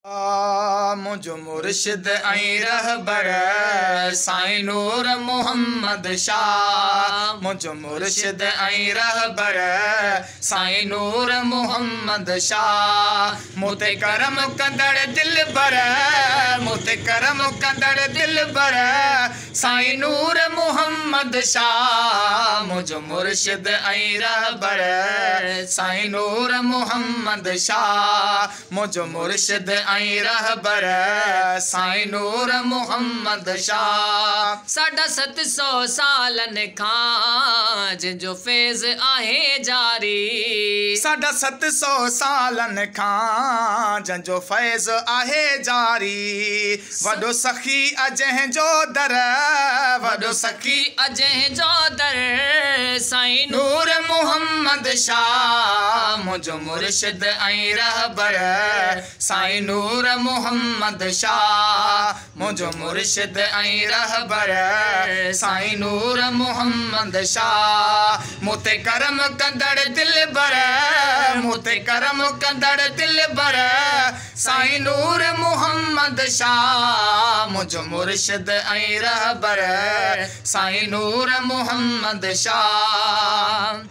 मुझो मुर्शिद ऐं रहबर साईं नूर मोहम्मद शाह। मुझो मुर्शिद ऐं रहबर साईं नूर मोहम्मद शाह। मुते करम कंदड़ दिलबर, मुते करम कंदड़ दिलबर साईं नूर मोहम्मद शाह। मुझो मुर्शिद ऐं रहबर साईं नूर मोहम्मद शाह। मुझो मुर्शिद ऐं रहबर साईं नूर मोहम्मद शाह। साढा 700 सालन खां जिंजो फैज़ आहे जारी। साढा 700 सालन खां जंहिंजो फैज़ आहे जारी। वॾो सखी अजंहिंजो दर, वॾो सखी अजंहिंजो दर साईं नूर मोहम्मद शाह। मुझो मुर्शिद ऐं रहबर साईं नूर मोहम्मद शाह। मुझो मुर्शिद ऐं रहबर साईं नूर मोहम्मद शाह। मुते करम कंदड़ दिलबर, मुते करम कंदड़ दिलबर साईं नूर मोहम्मद शाह। मुझो मुर्शिद ऐं रहबर साईं नूर मोहम्मद शाह।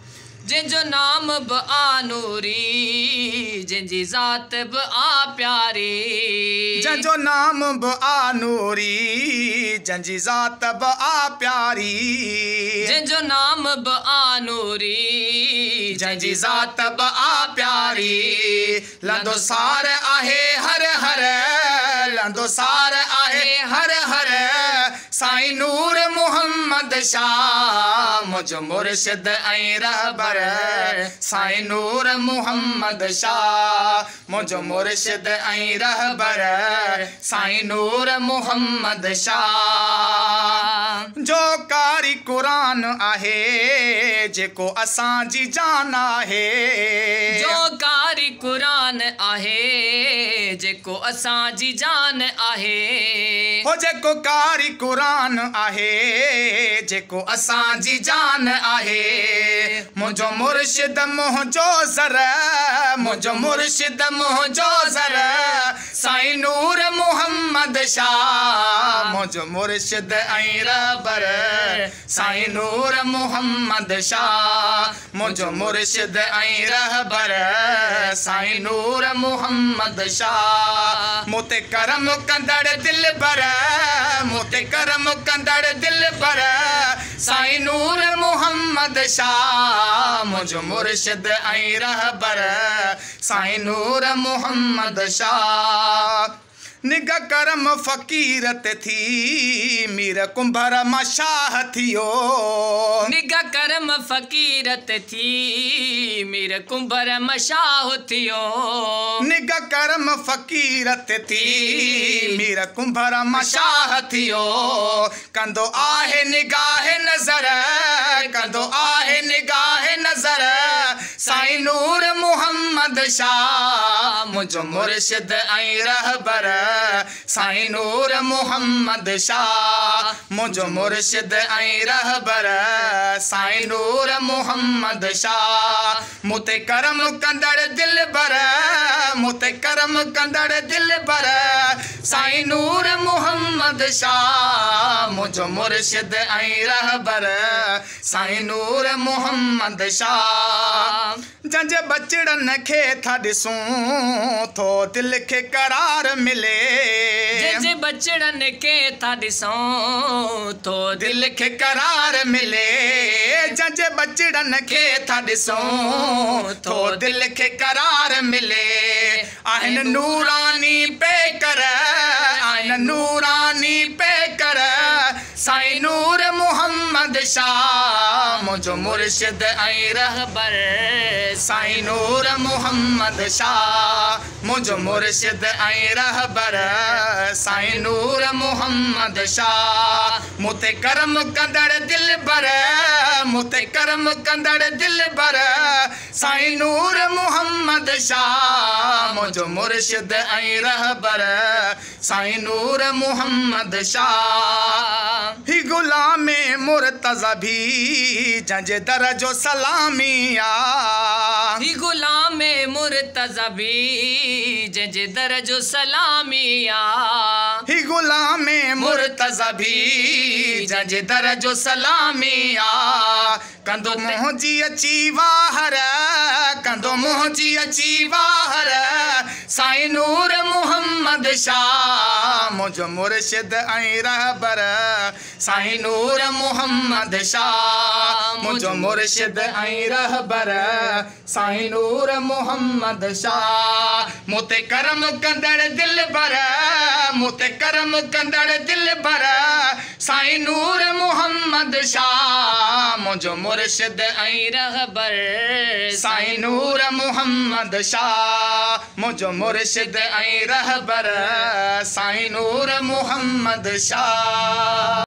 जिंजो नाम बि आ नूरी, जिंजी ज़ात बि आ प्यारी। जंहिंजो नाम बि आ नूरी, जंहिंजी ज़ात बि आ प्यारी। जिंजो नाम बि आ नूरी, जंहिंजी ज़ात बि आ प्यारी। लंदो सार आहे हर हर, लंदो सार आहे हर हर साईं नूर मोहम्मद शाह। मुझो मुर्शिद ऐं रहबर साईं नूर मोहम्मद शाह। मुझो मुर्शिद ऐं रहबर साईं नूर मोहम्मद शाह। जो कारी क़ुरान आहे जेको असांजी जान आहे। जो कारी क़ुरान आहे जेको असांजी जान आहे। हो जेको कारी क़ुरान आहे जेको असांजी जान आहे। मुझो मुर्शिद मुंहिंजो ज़र, मुझो मुर्शिद मुंहिंजो ज़र साईं नूर मोहम्मद शाह। मुझो मुर्शिद ऐं रहबर साईं नूर मोहम्मद शाह। मुझो मुर्शिद ऐं रहबर साईं नूर मोहम्मद शाह। मुते करम कंदड़ दिलबर, मुते करम कंदड़ दिलबर साईं नूर मोहम्मद शाह। मुझो मुर्शिद ऐं रहबर साईं नूर मोहम्मद शाह। निगा करम फ़क़ीरत थी मीर कुंभर मां शाह थियो। निगा करम फ़क़ीरत थी मीर कुंभर मां शाह थियो। निगा करम फ़क़ीरत थी मीर कुंभर मां शाह थियो। कंदो आहे निगाह नज़र, कंदो आहे निगाह नज़र साईं नूर मोहम्मद शाह। मुझो मुर्शिद ऐं रहबर साईं नूर मोहम्मद शाह। मुझो मुर्शिद ऐं रहबर साईं नूर मोहम्मद शाह। मुते करम कंदड़ दिलबर, मुते करम कंदड़ दिलबर साईं नूर मोहम्मद शाह। मुझो मुर्शिद ऐं रहबर साईं नूर मोहम्मद शाह। जंहिंजे बचड़नि खे था ॾिसूं थो दिलि खे करार मिले। जंहिंजे बचड़नि खे था ॾिसूं थो दिलि खे करार मिले। जंहिंजे बचड़नि खे था ॾिसूं थो दिलि खे करार मिले। आहिनि नूरानी पेकर, आहिनि नूरानी पेकर साईं नूर मोहम्मद शाह। मुझो मुर्शिद ऐं रहबर साईं नूर मोहम्मद शाह। मुझो मुर्शिद ऐं रहबर साईं नूर मोहम्मद शाह। मुते करम कंदड़ दिलबर, मुते करम कंदड़ दिलबर साईं नूर मोहम्मद शाह। मुझो मुर्शिद ऐं रहबर साईं नूर मोहम्मद शाह। ही गुलाम मुर्तज़ा भी जंहिंजे दर जो सलामी आ। ही गुलाम मुर्तज़ा भी जंहिंजे दर जो सलामी आ ही गुलाम मुर्तज़ा भी जंहिंजे दर जो सलामी आ कंदो मुंहिंजी अची वाहर कंदो मुंहिंजी अची वाहर साईं नूर मोहम्मद शाह मुंहिंजो मुर्शिद ऐं रहबर साईं नूर मोहम्मद शाह मुंहिंजो मुर्शिद ऐं रहबर साईं नूर मोहम्मद शाह मूं ते करम कंदड़ दिल भर मूं ते करम कंदड़ दिल भर साईं नूर मोहम्मद शाह मुंहिंजो मुर्शिद ऐं रहबर साईं नूर मोहम्मद शाह मुंहिंजो मुर्शिद ऐं रहबर साईं नूर मोहम्मद शाह।